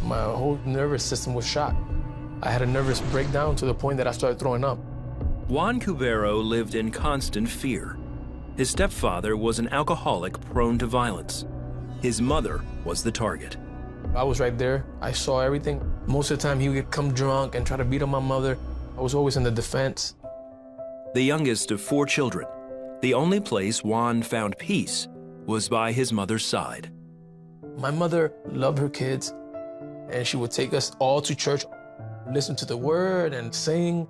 My whole nervous system was shot. I had a nervous breakdown to the point that I started throwing up. Juan Cubero lived in constant fear. His stepfather was an alcoholic prone to violence. His mother was the target. I was right there. I saw everything. Most of the time, he would come drunk and try to beat up my mother. I was always in the defense. The youngest of 4 children, the only place Juan found peace was by his mother's side. My mother loved her kids, and she would take us all to church, listen to the word and sing.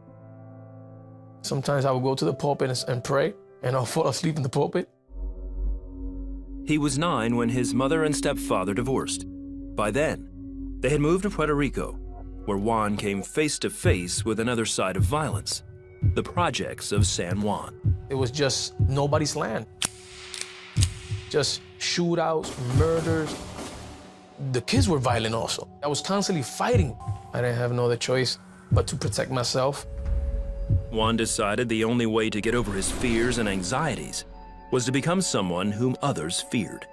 Sometimes I would go to the pulpit and pray, and I'll fall asleep in the pulpit. He was 9 when his mother and stepfather divorced. By then, they had moved to Puerto Rico, where Juan came face to face with another side of violence, the projects of San Juan. It was just nobody's land. Just shootouts, murders. The kids were violent also. I was constantly fighting. I didn't have no other choice but to protect myself. Juan decided the only way to get over his fears and anxieties was to become someone whom others feared.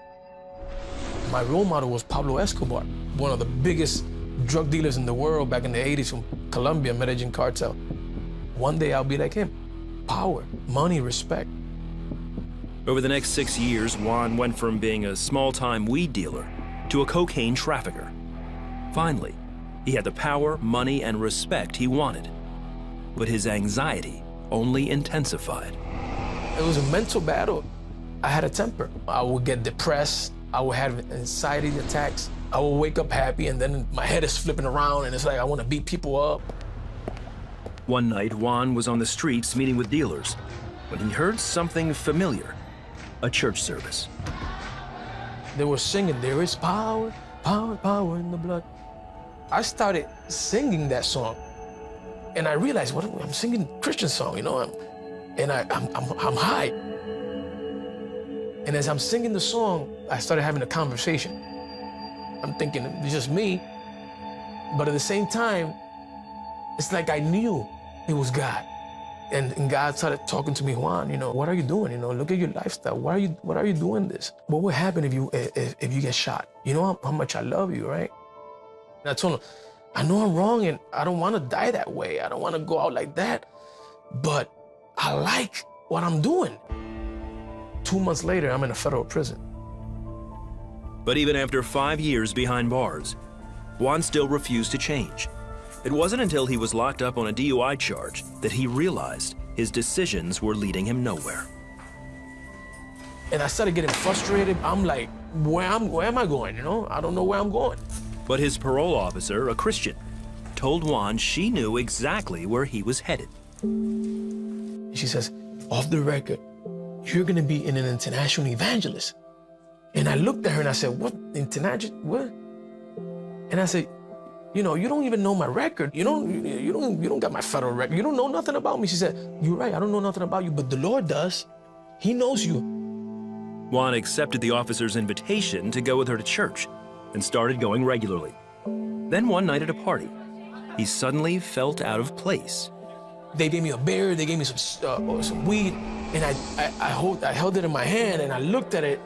My role model was Pablo Escobar, one of the biggest drug dealers in the world back in the 80s from Colombia, Medellin cartel. One day I'll be like him. Power, money, respect. Over the next 6 years, Juan went from being a small-time weed dealer to a cocaine trafficker. Finally, he had the power, money, and respect he wanted. But his anxiety only intensified. It was a mental battle. I had a temper. I would get depressed. I would have anxiety attacks. I would wake up happy, and then my head is flipping around, and it's like I want to beat people up. One night, Juan was on the streets meeting with dealers when he heard something familiar, a church service. They were singing, "There is power, power, power in the blood." I started singing that song, and I realized, what I'm singing a Christian song, you know, I'm high. And as I'm singing the song, I started having a conversation. I'm thinking, it's just me, but at the same time, it's like I knew it was God. And God started talking to me, "Juan, you know, what are you doing? You know, look at your lifestyle. Why are you doing this? What would happen if you get shot? You know how much I love you, right?" And I told him, "I know I'm wrong, and I don't want to die that way. I don't want to go out like that, but I like what I'm doing." 2 months later, I'm in a federal prison. But even after 5 years behind bars, Juan still refused to change. It wasn't until he was locked up on a DUI charge that he realized his decisions were leading him nowhere. And I started getting frustrated. I'm like, where am I going, you know? I don't know where I'm going. But his parole officer, a Christian, told Juan she knew exactly where he was headed. She says, "Off the record, you're gonna be an international evangelist." And I looked at her and I said, "What, international, what?" And I said, "You know, you don't even know my record. You don't got my federal record. You don't know nothing about me." She said, "You're right, I don't know nothing about you, but the Lord does. He knows you." Juan accepted the officer's invitation to go with her to church and started going regularly. Then one night at a party, he suddenly felt out of place. They gave me a beer, they gave me some weed, and I held it in my hand, and I looked at it,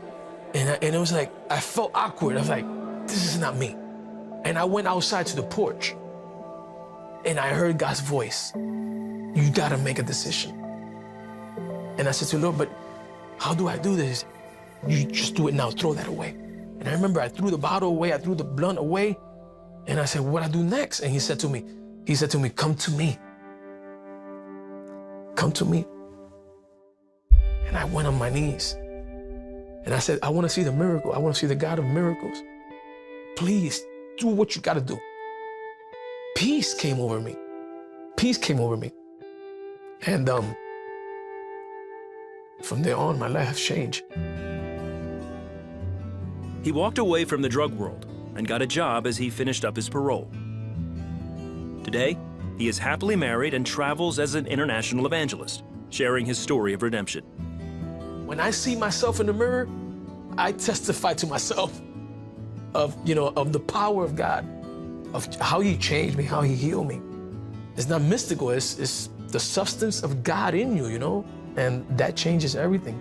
and it was like, I felt awkward. I was like, this is not me. And I went outside to the porch, and I heard God's voice. "You gotta make a decision." And I said to the Lord, "But how do I do this?" "You just do it now, throw that away." And I remember I threw the bottle away, I threw the blunt away, and I said, "What do I do next?" And he said to me, "Come to me. Come to me." And I went on my knees. And I said, "I want to see the miracle. I want to see the God of miracles. Please do what you got to do." Peace came over me. Peace came over me. And from there on, my life has changed. He walked away from the drug world and got a job as he finished up his parole. Today, he is happily married and travels as an international evangelist, sharing his story of redemption. When I see myself in the mirror, I testify to myself of the power of God, of how he changed me, how he healed me. It's not mystical, it's the substance of God in you, you know? And that changes everything.